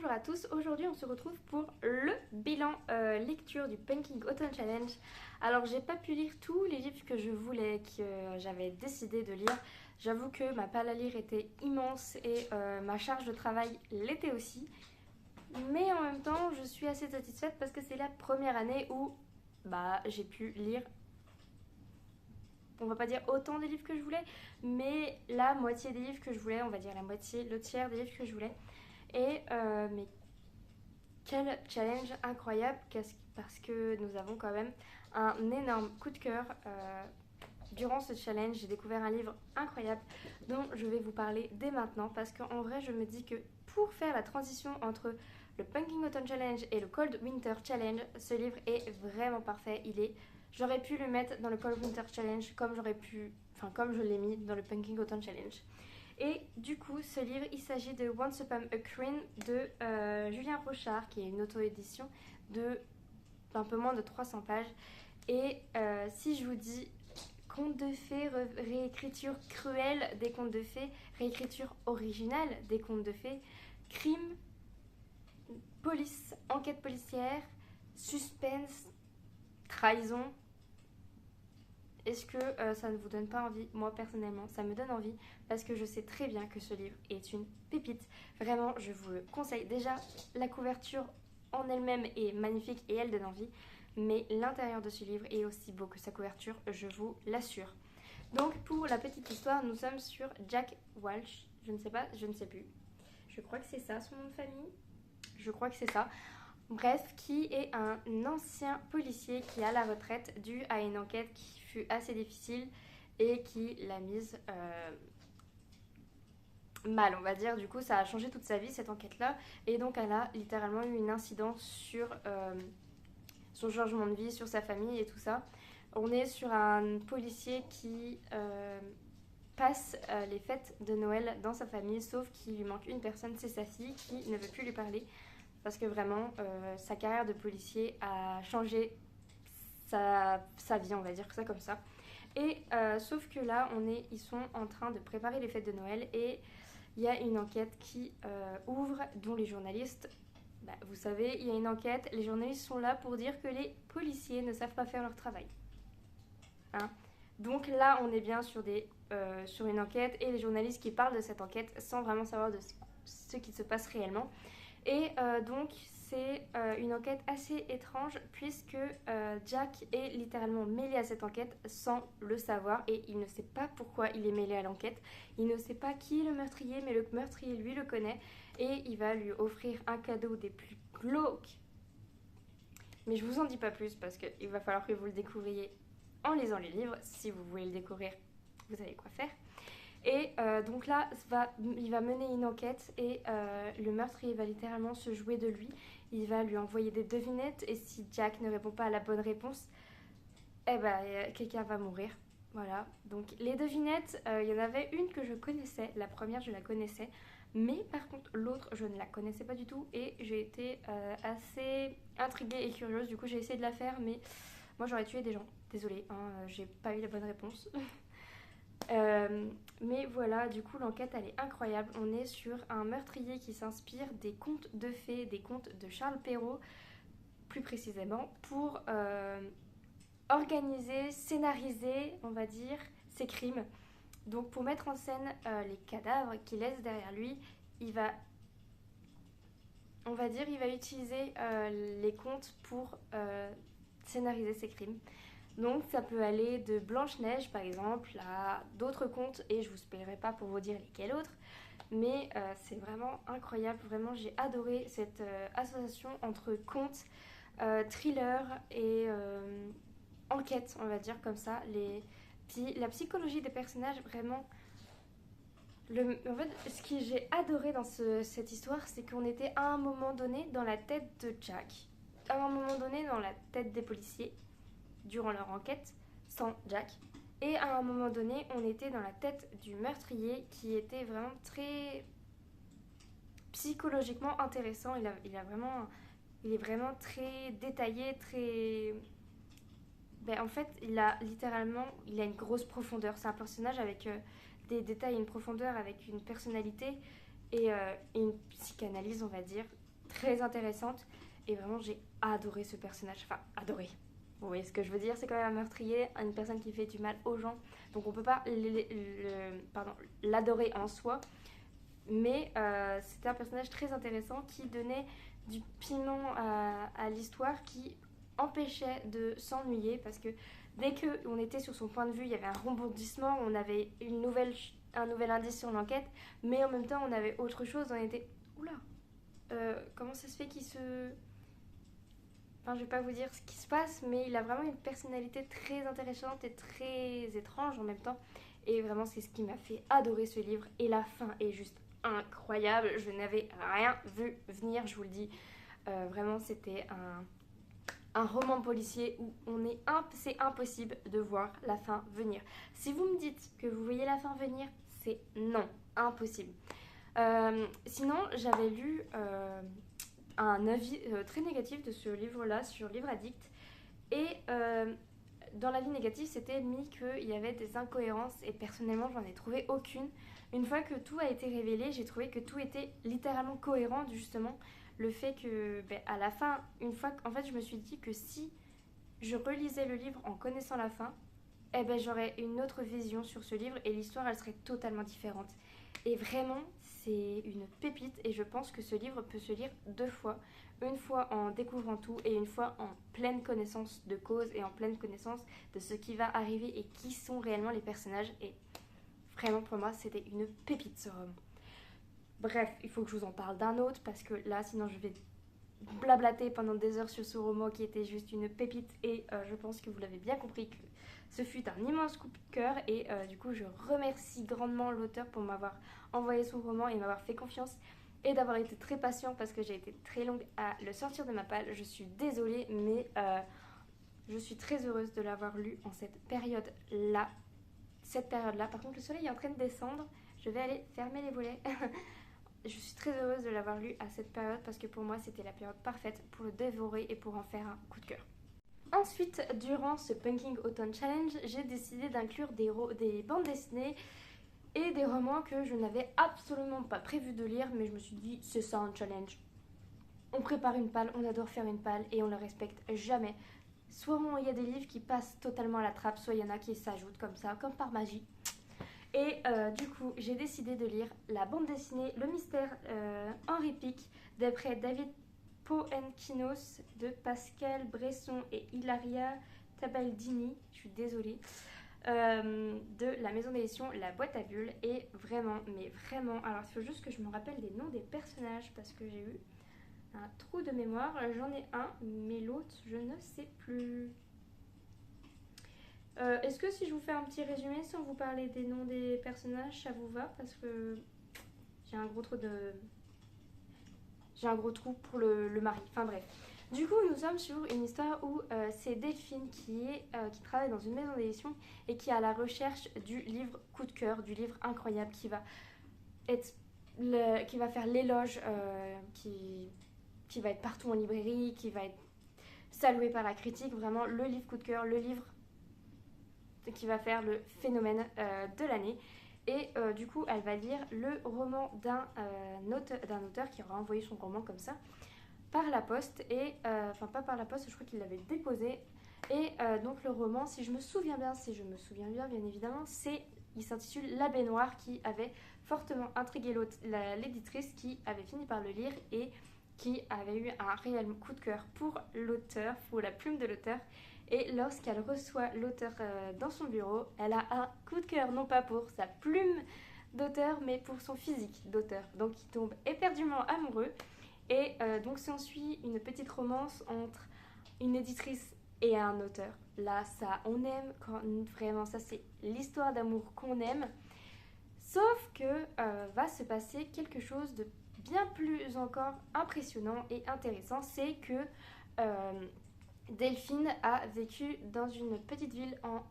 bonjour à tous, aujourd'hui on se retrouve pour le bilan lecture du Punking Autumn Challenge. Alors j'ai pas pu lire tous les livres que je voulais, que j'avais décidé de lire. J'avoue que ma palle à lire était immense et ma charge de travail l'était aussi. Mais en même temps je suis assez satisfaite parce que c'est la première année où j'ai pu lire, on va pas dire autant des livres que je voulais, mais la moitié des livres que je voulais, on va dire la moitié, le tiers des livres que je voulais. Et mais quel challenge incroyable parce que nous avons quand même un énorme coup de cœur. Durant ce challenge, j'ai découvert un livre incroyable dont je vais vous parler dès maintenant parce qu'en vrai, je me dis que pour faire la transition entre le Punking Autumn Challenge et le Cold Winter Challenge, ce livre est vraiment parfait. J'aurais pu le mettre dans le Cold Winter Challenge comme comme je l'ai mis dans le Punking Autumn Challenge. Et du coup, ce livre, il s'agit de Once Upon a Queen de Julien Rochard, qui est une auto-édition d'un peu moins de 300 pages. Et si je vous dis contes de fées, réécriture cruelle des contes de fées, réécriture originale des contes de fées, crime, police, enquête policière, suspense, trahison, est-ce que ça ne vous donne pas envie? Moi personnellement, ça me donne envie parce que je sais très bien que ce livre est une pépite. Vraiment, je vous le conseille. Déjà, la couverture en elle-même est magnifique et elle donne envie. Mais l'intérieur de ce livre est aussi beau que sa couverture, je vous l'assure. Donc pour la petite histoire, nous sommes sur Jack Walsh. Je ne sais pas, je ne sais plus. Je crois que c'est ça son nom de famille. Je crois que c'est ça. Bref, qui est un ancien policier qui est à la retraite dû à une enquête qui fut assez difficile et qui l'a mise mal, on va dire. Du coup, ça a changé toute sa vie, cette enquête-là. Et donc, elle a littéralement eu une incidence sur son changement de vie, sur sa famille et tout ça. On est sur un policier qui passe les fêtes de Noël dans sa famille, sauf qu'il lui manque une personne, c'est sa fille qui ne veut plus lui parler. Parce que vraiment, sa carrière de policier a changé sa vie, on va dire ça comme ça. Et sauf que là, ils sont en train de préparer les fêtes de Noël et il y a une enquête qui ouvre, dont les journalistes, vous savez, il y a une enquête, les journalistes sont là pour dire que les policiers ne savent pas faire leur travail. Hein. Donc là, on est bien sur une enquête et les journalistes qui parlent de cette enquête sans vraiment savoir de ce qui se passe réellement. Et donc c'est une enquête assez étrange puisque Jack est littéralement mêlé à cette enquête sans le savoir et il ne sait pas pourquoi il est mêlé à l'enquête. Il ne sait pas qui est le meurtrier, mais le meurtrier lui le connaît et il va lui offrir un cadeau des plus glauques. Mais je vous en dis pas plus parce qu'il va falloir que vous le découvriez en lisant les livres. Si vous voulez le découvrir, vous savez quoi faire. Et donc là, il va mener une enquête et le meurtrier va littéralement se jouer de lui. Il va lui envoyer des devinettes et si Jack ne répond pas à la bonne réponse, quelqu'un va mourir. Voilà, donc les devinettes, il y en avait une que je connaissais, la première je la connaissais, mais par contre l'autre je ne la connaissais pas du tout et j'ai été assez intriguée et curieuse, du coup j'ai essayé de la faire mais moi j'aurais tué des gens, désolée, hein, j'ai pas eu la bonne réponse. Mais voilà, du coup l'enquête elle est incroyable. On est sur un meurtrier qui s'inspire des contes de fées, des contes de Charles Perrault plus précisément, pour organiser, scénariser, on va dire, ses crimes. Donc pour mettre en scène les cadavres qu'il laisse derrière lui, il va utiliser les contes pour scénariser ses crimes. Donc ça peut aller de Blanche-Neige par exemple à d'autres contes et je vous spoilerai pas pour vous dire lesquels autres, mais c'est vraiment incroyable, vraiment j'ai adoré cette association entre contes, thriller et enquête, on va dire comme ça. Puis la psychologie des personnages, vraiment. En fait, ce que j'ai adoré dans cette histoire, c'est qu'on était à un moment donné dans la tête de Jack, à un moment donné dans la tête des policiers, durant leur enquête, sans Jack. Et à un moment donné, on était dans la tête du meurtrier qui était vraiment très psychologiquement intéressant. Il est vraiment très détaillé, très... en fait, il a une grosse profondeur. C'est un personnage avec des détails, une profondeur, avec une personnalité et une psychanalyse, on va dire, très intéressante. Et vraiment, j'ai adoré ce personnage. Enfin, adoré. Vous voyez ce que je veux dire, c'est quand même un meurtrier, une personne qui fait du mal aux gens. Donc on peut pas l'adorer en soi. Mais c'était un personnage très intéressant qui donnait du piment à l'histoire, qui empêchait de s'ennuyer parce que dès qu'on était sur son point de vue, il y avait un rebondissement, on avait un nouvel indice sur l'enquête, mais en même temps on avait autre chose, on était oula, comment ça se fait qu'il se... Enfin, je vais pas vous dire ce qui se passe, mais il a vraiment une personnalité très intéressante et très étrange en même temps. Et vraiment, c'est ce qui m'a fait adorer ce livre. Et la fin est juste incroyable. Je n'avais rien vu venir, je vous le dis. Vraiment, c'était un roman policier où c'est impossible de voir la fin venir. Si vous me dites que vous voyez la fin venir, c'est non, impossible. Sinon, j'avais lu un avis très négatif de ce livre-là sur Livre Addict. Et dans l'avis négatif, c'était mis qu'il y avait des incohérences et personnellement, j'en ai trouvé aucune. Une fois que tout a été révélé, j'ai trouvé que tout était littéralement cohérent, justement. Le fait que, à la fin, une fois qu'en fait, je me suis dit que si je relisais le livre en connaissant la fin, eh ben, j'aurais une autre vision sur ce livre et l'histoire, elle serait totalement différente. Et vraiment, c'est une pépite et je pense que ce livre peut se lire 2 fois. Une fois en découvrant tout et une fois en pleine connaissance de cause et en pleine connaissance de ce qui va arriver et qui sont réellement les personnages. Et vraiment, pour moi, c'était une pépite ce roman. Bref, il faut que je vous en parle d'un autre parce que là, sinon je vais blablater pendant des heures sur ce roman qui était juste une pépite et je pense que vous l'avez bien compris que ce fut un immense coup de cœur et du coup je remercie grandement l'auteur pour m'avoir envoyé son roman et m'avoir fait confiance et d'avoir été très patient parce que j'ai été très longue à le sortir de ma palle. Je suis désolée mais je suis très heureuse de l'avoir lu en cette période-là. Par contre le soleil est en train de descendre, je vais aller fermer les volets. Je suis très heureuse de l'avoir lu à cette période parce que pour moi c'était la période parfaite pour le dévorer et pour en faire un coup de cœur. Ensuite, durant ce Punking Autumn Challenge, j'ai décidé d'inclure des bandes dessinées et des romans que je n'avais absolument pas prévu de lire, mais je me suis dit c'est ça un challenge. On prépare une palle, on adore faire une palle et on ne le respecte jamais. Soit il y a des livres qui passent totalement à la trappe, soit il y en a qui s'ajoutent comme ça, comme par magie. Et du coup, j'ai décidé de lire la bande dessinée Le Mystère Henri Pic d'après David Poenkinos de Pascal Bresson et Ilaria Tabaldini, je suis désolée, de la maison d'édition La Boîte à Bulles. Et vraiment, mais vraiment, alors il faut juste que je me rappelle des noms des personnages parce que j'ai eu un trou de mémoire. J'en ai un, mais l'autre, je ne sais plus. Est-ce que si je vous fais un petit résumé sans vous parler des noms des personnages, ça vous va? Parce que j'ai un gros trou pour le mari. Enfin bref. Du coup, nous sommes sur une histoire où c'est Delphine qui travaille dans une maison d'édition et qui est à la recherche du livre coup de cœur, du livre incroyable qui va faire l'éloge, qui va être partout en librairie, qui va être salué par la critique. Vraiment, le livre coup de cœur, le livre qui va faire le phénomène de l'année. Et du coup, elle va lire le roman d'un auteur qui aura envoyé son roman comme ça par la poste. Et enfin, pas par la poste, je crois qu'il l'avait déposé. Et donc, le roman, si je me souviens bien, bien évidemment, il s'intitule La baignoire, qui avait fortement intrigué l'éditrice qui avait fini par le lire et qui avait eu un réel coup de cœur pour l'auteur, pour la plume de l'auteur. Et lorsqu'elle reçoit l'auteur dans son bureau, elle a un coup de cœur, non pas pour sa plume d'auteur, mais pour son physique d'auteur. Donc il tombe éperdument amoureux. Et donc s'ensuit une petite romance entre une éditrice et un auteur. Là, ça, on aime, vraiment, ça c'est l'histoire d'amour qu'on aime. Sauf que va se passer quelque chose de bien plus encore impressionnant et intéressant. C'est que Delphine a vécu dans une petite ville en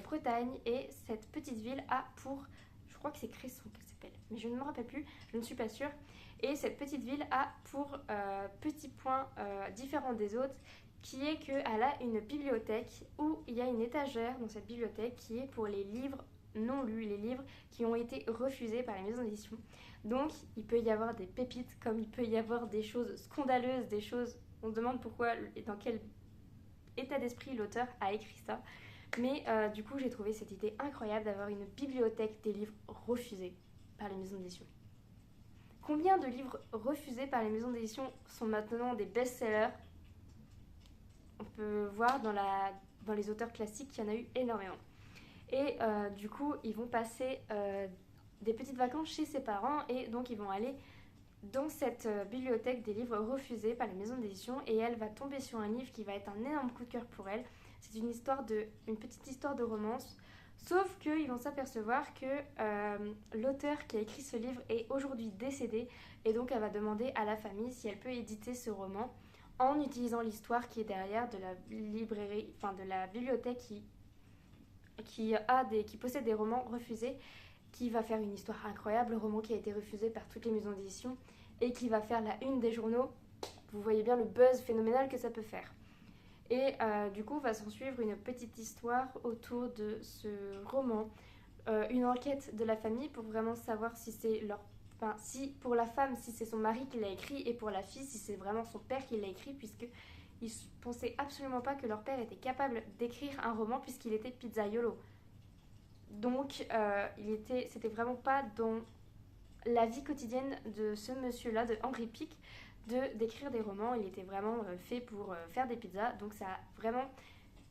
Bretagne et cette petite ville a pour, je crois que c'est Cresson qu'elle s'appelle, mais je ne me rappelle plus, je ne suis pas sûre. Et cette petite ville a pour petit point différent des autres, qui est qu'elle a une bibliothèque où il y a une étagère dans cette bibliothèque qui est pour les livres non lus, les livres qui ont été refusés par les maisons d'édition. Donc il peut y avoir des pépites comme il peut y avoir des choses scandaleuses, des choses, on se demande pourquoi et dans quel état d'esprit l'auteur a écrit ça. Mais du coup j'ai trouvé cette idée incroyable d'avoir une bibliothèque des livres refusés par les maisons d'édition. Combien de livres refusés par les maisons d'édition sont maintenant des best-sellers? On peut voir dans les auteurs classiques qu'il y en a eu énormément. Et du coup, ils vont passer des petites vacances chez ses parents et donc ils vont aller dans cette bibliothèque des livres refusés par les maisons d'édition et elle va tomber sur un livre qui va être un énorme coup de cœur pour elle. C'est une petite histoire de romance. Sauf qu'ils vont s'apercevoir que l'auteur qui a écrit ce livre est aujourd'hui décédé et donc elle va demander à la famille si elle peut éditer ce roman en utilisant l'histoire qui est derrière de la librairie, enfin de la bibliothèque qui possède des romans refusés, qui va faire une histoire incroyable, le roman qui a été refusé par toutes les maisons d'édition et qui va faire la une des journaux. Vous voyez bien le buzz phénoménal que ça peut faire. Et du coup, va s'en suivre une petite histoire autour de ce roman, une enquête de la famille pour vraiment savoir si c'est si pour la femme, si c'est son mari qui l'a écrit, et pour la fille, si c'est vraiment son père qui l'a écrit, puisqu'ils ne pensaient absolument pas que leur père était capable d'écrire un roman puisqu'il était pizzaiolo. Donc, c'était vraiment pas dans la vie quotidienne de ce monsieur-là, de Henry Pick, d'écrire des romans. Il était vraiment fait pour faire des pizzas. Donc, ça a vraiment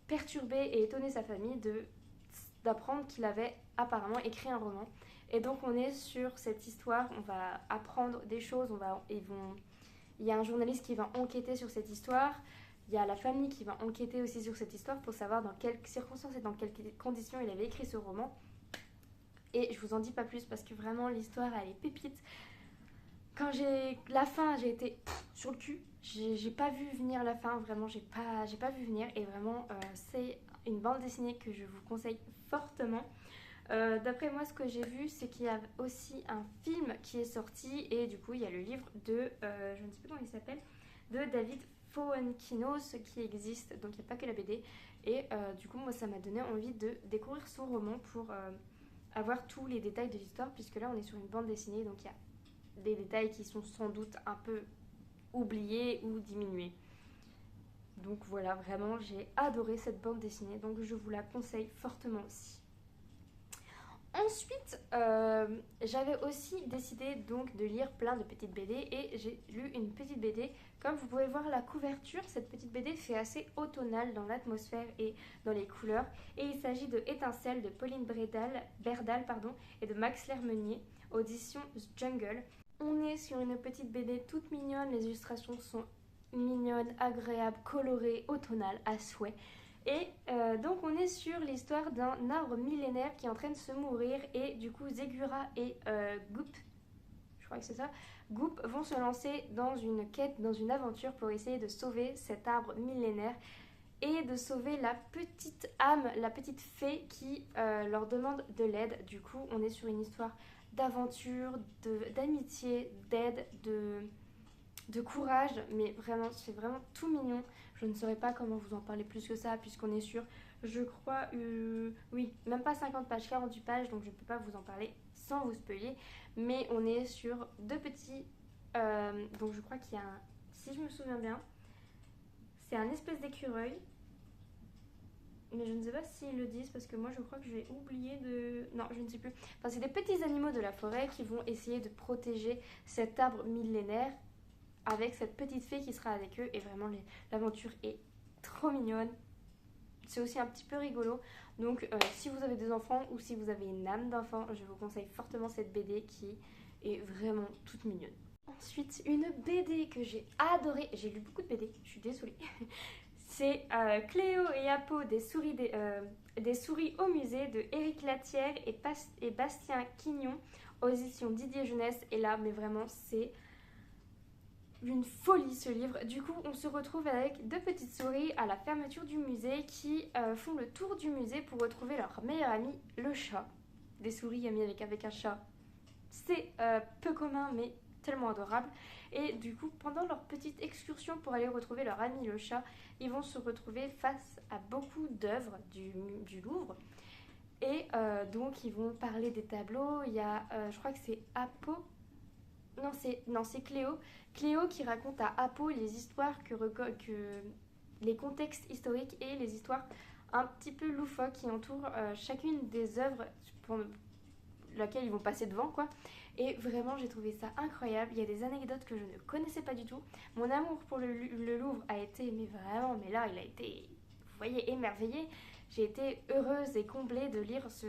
perturbé et étonné sa famille d'apprendre qu'il avait apparemment écrit un roman. Et donc, on est sur cette histoire. On va apprendre des choses. Il y a un journaliste qui va enquêter sur cette histoire. Il y a la famille qui va enquêter aussi sur cette histoire pour savoir dans quelles circonstances et dans quelles conditions il avait écrit ce roman. Et je vous en dis pas plus parce que vraiment l'histoire elle est pépite. Quand j'ai la fin, j'ai été sur le cul. J'ai pas vu venir la fin, vraiment j'ai pas vu venir et vraiment c'est une bande dessinée que je vous conseille fortement. D'après moi, ce que j'ai vu, c'est qu'il y a aussi un film qui est sorti et du coup il y a le livre de, je ne sais plus comment il s'appelle, de David Fuenquinos qui existe, donc il n'y a pas que la BD. Et du coup, moi ça m'a donné envie de découvrir son roman pour avoir tous les détails de l'histoire, puisque là on est sur une bande dessinée, donc il y a des détails qui sont sans doute un peu oubliés ou diminués. Donc voilà, vraiment j'ai adoré cette bande dessinée, donc je vous la conseille fortement aussi. Ensuite, j'avais aussi décidé donc de lire plein de petites BD et j'ai lu une petite BD. Comme vous pouvez voir la couverture, cette petite BD fait assez automnale dans l'atmosphère et dans les couleurs. Et il s'agit de Étincelle de Pauline Berdal et de Max Lermenier, audition Jungle. On est sur une petite BD toute mignonne, les illustrations sont mignonnes, agréables, colorées, automnales à souhait. Et donc on est sur l'histoire d'un arbre millénaire qui est en train de se mourir et du coup Zegura et Goop, je crois que c'est ça, Goop vont se lancer dans une quête, dans une aventure pour essayer de sauver cet arbre millénaire et de sauver la petite âme, la petite fée qui leur demande de l'aide. Du coup on est sur une histoire d'aventure, d'amitié, d'aide, de courage, mais vraiment c'est vraiment tout mignon. Je ne saurais pas comment vous en parler plus que ça puisqu'on est sur, je crois, oui, même pas 50 pages, 48 pages, donc je ne peux pas vous en parler sans vous spoiler. Mais on est sur deux petits, donc je crois qu'il y a un, si je me souviens bien, c'est un espèce d'écureuil. Mais je ne sais pas s'ils le disent parce que moi je crois que j'ai oublié de... Non, je ne sais plus. Enfin, c'est des petits animaux de la forêt qui vont essayer de protéger cet arbre millénaire avec cette petite fée qui sera avec eux. Et vraiment, l'aventure est trop mignonne. C'est aussi un petit peu rigolo. Donc, si vous avez des enfants ou si vous avez une âme d'enfant, je vous conseille fortement cette BD qui est vraiment toute mignonne. Ensuite, une BD que j'ai adorée. J'ai lu beaucoup de BD, je suis désolée. C'est Cléo et Apo, des souris au musée de Éric Latière et Bastien Quignon, aux éditions Didier Jeunesse. Et là, mais vraiment, c'est une folie ce livre. Du coup, on se retrouve avec deux petites souris à la fermeture du musée qui font le tour du musée pour retrouver leur meilleur ami, le chat. Des souris amies avec un chat. C'est peu commun, mais tellement adorable. Et du coup, pendant leur petite excursion pour aller retrouver leur ami le chat, ils vont se retrouver face à beaucoup d'œuvres du Louvre. Et donc ils vont parler des tableaux. Il y a, je crois que c'est Apo. Non, c'est Cléo. Cléo qui raconte à Apo les histoires que les contextes historiques et les histoires un petit peu loufoques qui entourent chacune des œuvres pour laquelle ils vont passer devant, quoi. Et vraiment, j'ai trouvé ça incroyable. Il y a des anecdotes que je ne connaissais pas du tout. Mon amour pour le Louvre a été, mais vraiment, mais là, il a été, vous voyez, émerveillé. J'ai été heureuse et comblée de lire ce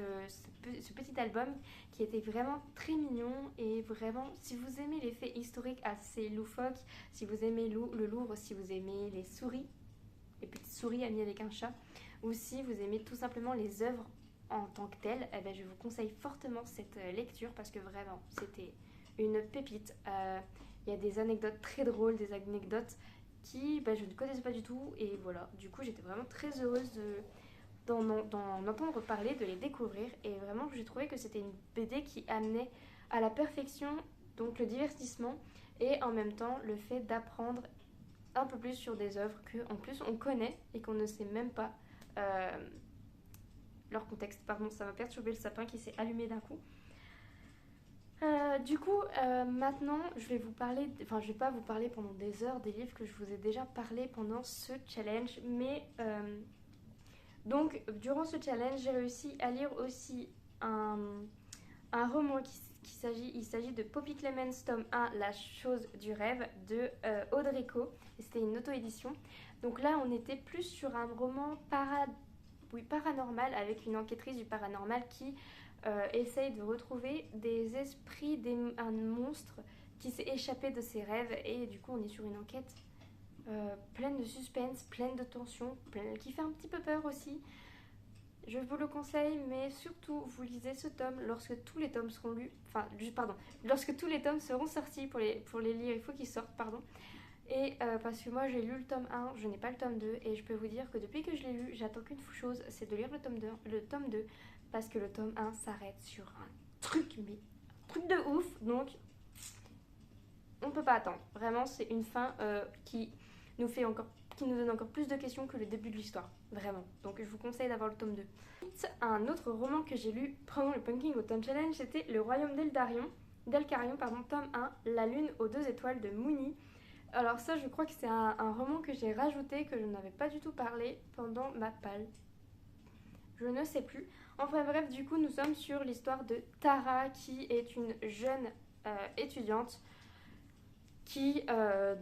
petit album qui était vraiment très mignon. Et vraiment, si vous aimez les faits historiques assez loufoques, si vous aimez le Louvre, si vous aimez les souris, les petites souris amies avec un chat, ou si vous aimez tout simplement les œuvres en tant que telle, eh ben, je vous conseille fortement cette lecture parce que vraiment, c'était une pépite. Il y a des anecdotes très drôles, des anecdotes qui je ne connaissais pas du tout. Et voilà, du coup, j'étais vraiment très heureuse d'en entendre parler, de les découvrir. Et vraiment, j'ai trouvé que c'était une BD qui amenait à la perfection donc le divertissement et en même temps le fait d'apprendre un peu plus sur des œuvres qu'en plus on connaît et qu'on ne sait même pas leur contexte. Pardon, ça m'a perturbé le sapin qui s'est allumé d'un coup. Du coup, maintenant, je vais vous parler, enfin, je vais pas vous parler pendant des heures des livres que je vous ai déjà parlé pendant ce challenge, mais donc, durant ce challenge, j'ai réussi à lire aussi un roman il s'agit de Poppy Clemens, tome 1, La chose du rêve, de Audrey Co. Et c'était une auto-édition. Donc là, on était plus sur un roman paranormal, avec une enquêtrice du paranormal qui essaye de retrouver des esprits, un monstre qui s'est échappé de ses rêves. Et du coup, on est sur une enquête pleine de suspense, pleine de tension, qui fait un petit peu peur aussi. Je vous le conseille, mais surtout, vous lisez ce tome lorsque tous les tomes seront lus. Enfin, pardon, lorsque tous les tomes seront sortis pour les lire, il faut qu'ils sortent, pardon. Et parce que moi, j'ai lu le tome 1, je n'ai pas le tome 2, et je peux vous dire que depuis que je l'ai lu, j'attends qu'une chose, c'est de lire le tome 2, parce que le tome 1 s'arrête sur un truc, mais un truc de ouf, donc on ne peut pas attendre. Vraiment, c'est une fin qui nous donne encore plus de questions que le début de l'histoire. Vraiment. Donc je vous conseille d'avoir le tome 2. Un autre roman que j'ai lu pendant le Pumpkin Autumn Challenge, c'était Le Royaume d'Elcarion, tome 1, La Lune aux 2 étoiles de Mooney. Alors ça, je crois que c'est un roman que j'ai rajouté, que je n'avais pas du tout parlé pendant ma palle. Je ne sais plus. Enfin bref, du coup, nous sommes sur l'histoire de Tara, qui est une jeune étudiante qui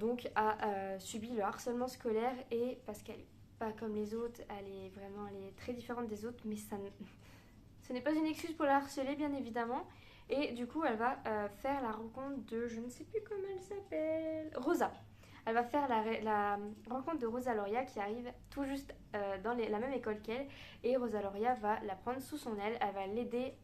donc a subi le harcèlement scolaire, et parce qu'elle n'est pas comme les autres, elle est très différente des autres, mais ce n'est pas une excuse pour la harceler, bien évidemment. Et du coup, elle va faire la rencontre de, je ne sais plus comment elle s'appelle, Rosa. Elle va faire la rencontre de Rosa Loria, qui arrive tout juste dans la même école qu'elle. Et Rosa Loria va la prendre sous son aile, elle va l'aider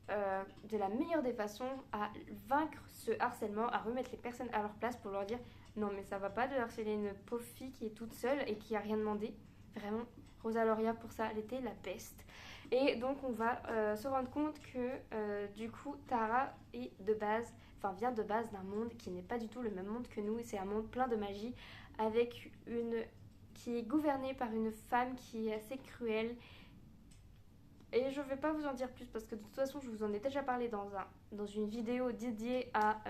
de la meilleure des façons à vaincre ce harcèlement, à remettre les personnes à leur place pour leur dire non mais ça va pas de harceler une pauvre fille qui est toute seule et qui a rien demandé. Vraiment, Rosa Loria pour ça, elle était la peste. Et donc on va se rendre compte que du coup Tara vient de base d'un monde qui n'est pas du tout le même monde que nous. C'est un monde plein de magie, avec qui est gouverné par une femme qui est assez cruelle. Et je ne vais pas vous en dire plus parce que de toute façon, je vous en ai déjà parlé dans une vidéo dédiée à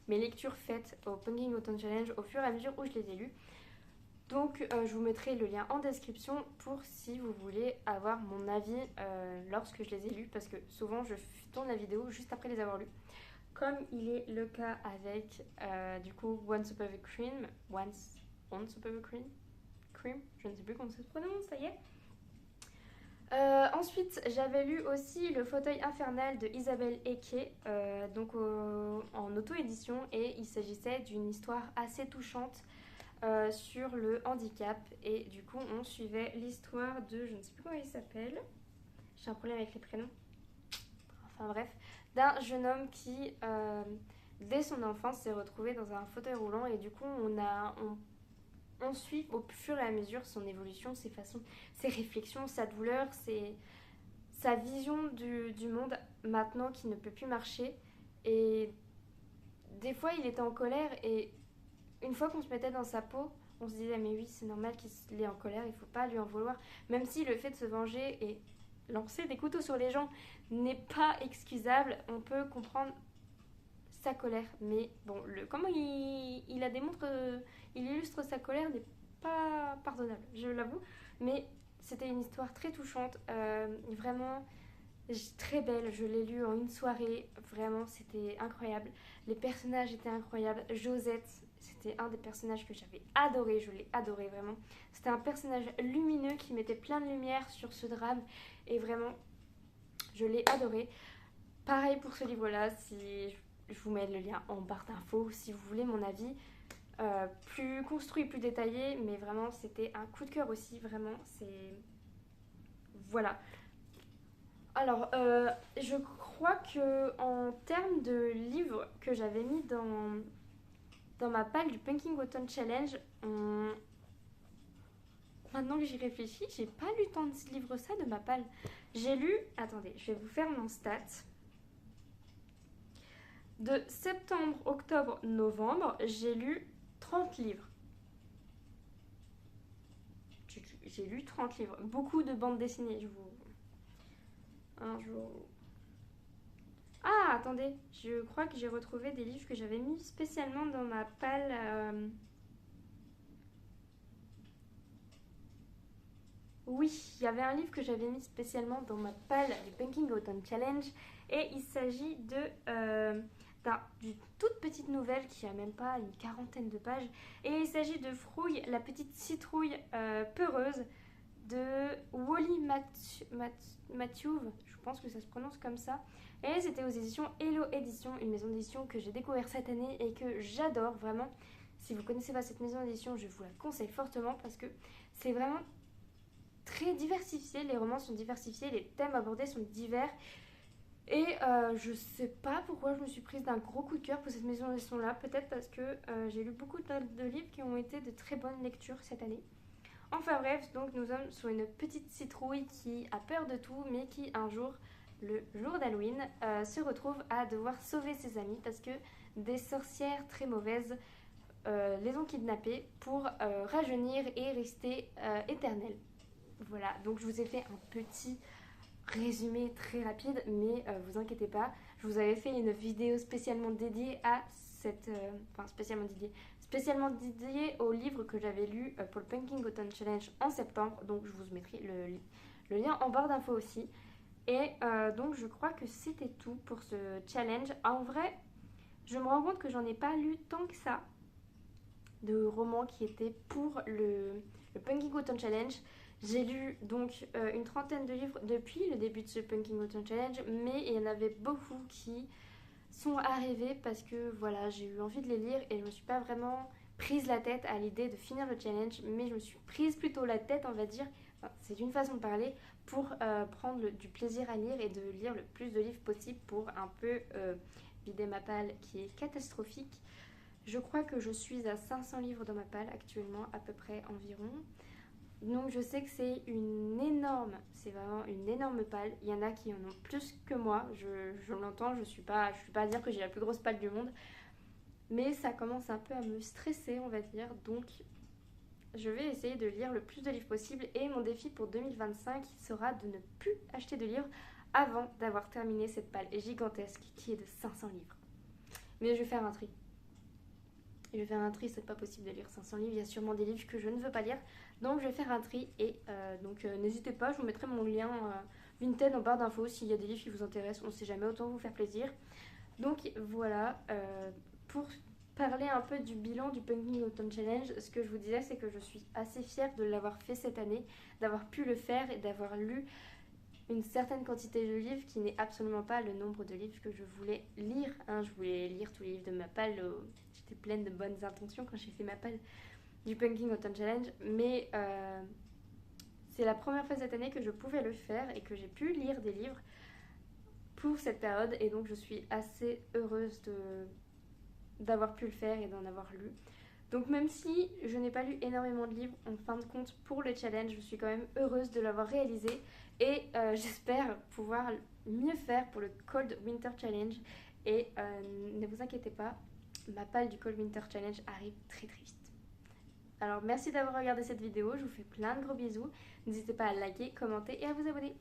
mes lectures faites au Pumpkin Autumn Challenge au fur et à mesure où je les ai lues. Donc, je vous mettrai le lien en description pour si vous voulez avoir mon avis lorsque je les ai lus, parce que souvent, je tourne la vidéo juste après les avoir lus. Comme il est le cas avec, du coup, Once Upon a Cream, je ne sais plus comment ça se prononce, ça y est. Ensuite, j'avais lu aussi Le Fauteuil infernal de Isabelle Eke, donc en auto-édition, et il s'agissait d'une histoire assez touchante sur le handicap. Et du coup, on suivait l'histoire de, je ne sais plus comment il s'appelle, j'ai un problème avec les prénoms, enfin bref, d'un jeune homme qui, dès son enfance, s'est retrouvé dans un fauteuil roulant, et du coup, on suit au fur et à mesure son évolution, ses façons, ses réflexions, sa douleur, sa vision du monde maintenant qui ne peut plus marcher. Et des fois, il était en colère, et une fois qu'on se mettait dans sa peau, on se disait mais oui, c'est normal qu'il est en colère, il ne faut pas lui en vouloir. Même si le fait de se venger est lancer des couteaux sur les gens n'est pas excusable. On peut comprendre sa colère, mais bon, comment il la démontre, il illustre sa colère n'est pas pardonnable, je l'avoue. Mais c'était une histoire très touchante, vraiment très belle. Je l'ai lu en une soirée, vraiment c'était incroyable. Les personnages étaient incroyables. Josette, c'était un des personnages que j'avais adoré, je l'ai adoré vraiment. C'était un personnage lumineux qui mettait plein de lumière sur ce drame et vraiment je l'ai adoré. Pareil pour ce livre-là, si je vous mets le lien en barre d'infos si vous voulez mon avis. Plus construit, plus détaillé, mais vraiment c'était un coup de cœur aussi, vraiment, c'est... Voilà. Alors, je crois que en termes de livres que j'avais mis dans ma palle du Punking Autumn Challenge, maintenant que j'y réfléchis, j'ai pas lu tant de livres ça de ma palle. J'ai lu, attendez, je vais vous faire mon stat. De septembre, octobre, novembre, j'ai lu 30 livres. J'ai lu 30 livres. Beaucoup de bandes dessinées, je vous... Un jour... Ah, attendez, je crois que j'ai retrouvé des livres que j'avais mis spécialement dans ma palle. Oui, il y avait un livre que j'avais mis spécialement dans ma palle du Punking Autumn Challenge. Et il s'agit d'une toute petite nouvelle qui a même pas une quarantaine de pages. Et il s'agit de Frouille, la petite citrouille peureuse de Wally Matthew, je pense que ça se prononce comme ça. Et c'était aux éditions Hello Édition, une maison d'édition que j'ai découvert cette année et que j'adore vraiment. Si vous ne connaissez pas cette maison d'édition, je vous la conseille fortement parce que c'est vraiment très diversifié. Les romans sont diversifiés, les thèmes abordés sont divers. Et je sais pas pourquoi je me suis prise d'un gros coup de cœur pour cette maison d'édition là. Peut-être parce que j'ai lu beaucoup de livres qui ont été de très bonnes lectures cette année. Enfin bref, donc nous sommes sur une petite citrouille qui a peur de tout, mais qui un jour, le jour d'Halloween, se retrouve à devoir sauver ses amis parce que des sorcières très mauvaises les ont kidnappées pour rajeunir et rester éternelles. Voilà, donc je vous ai fait un petit résumé très rapide, mais vous inquiétez pas, je vous avais fait une vidéo spécialement dédiée à cette... spécialement dédié au livre que j'avais lu pour le Punking Autumn Challenge en septembre. Donc je vous mettrai le lien en barre d'infos aussi. Et donc je crois que c'était tout pour ce challenge. En vrai, je me rends compte que j'en ai pas lu tant que ça de romans qui étaient pour le Punking Autumn Challenge. J'ai lu donc une trentaine de livres depuis le début de ce Punking Autumn Challenge, mais il y en avait beaucoup qui sont arrivés parce que voilà, j'ai eu envie de les lire et je me suis pas vraiment prise la tête à l'idée de finir le challenge, mais je me suis prise plutôt la tête, on va dire, enfin, c'est une façon de parler, pour prendre du plaisir à lire et de lire le plus de livres possible pour un peu vider ma palle qui est catastrophique. Je crois que je suis à 500 livres dans ma palle actuellement, à peu près environ. Donc je sais que c'est c'est vraiment une énorme palle. Il y en a qui en ont plus que moi, je l'entends, je suis pas à dire que j'ai la plus grosse palle du monde. Mais ça commence un peu à me stresser, on va dire. Donc je vais essayer de lire le plus de livres possible. Et mon défi pour 2025 sera de ne plus acheter de livres avant d'avoir terminé cette palle gigantesque qui est de 500 livres. Mais je vais faire un tri. Je vais faire un tri, c'est pas possible de lire 500 livres. Il y a sûrement des livres que je ne veux pas lire. Donc je vais faire un tri et n'hésitez pas, je vous mettrai mon lien Vinted en barre d'infos s'il y a des livres qui vous intéressent. On ne sait jamais, autant vous faire plaisir. Donc voilà, pour parler un peu du bilan du Punking Autumn Challenge, ce que je vous disais, c'est que je suis assez fière de l'avoir fait cette année, d'avoir pu le faire et d'avoir lu une certaine quantité de livres qui n'est absolument pas le nombre de livres que je voulais lire. Je voulais lire tous les livres de ma palle. J'étais pleine de bonnes intentions quand j'ai fait ma palle du Punking Autumn Challenge. Mais c'est la première fois cette année que je pouvais le faire et que j'ai pu lire des livres pour cette période. Et donc je suis assez heureuse d'avoir pu le faire et d'en avoir lu. Donc même si je n'ai pas lu énormément de livres, en fin de compte, pour le challenge, je suis quand même heureuse de l'avoir réalisé. Et j'espère pouvoir mieux faire pour le Cold Winter Challenge. Et ne vous inquiétez pas, ma palle du Cold Winter Challenge arrive très très vite. Alors merci d'avoir regardé cette vidéo, je vous fais plein de gros bisous. N'hésitez pas à liker, commenter et à vous abonner.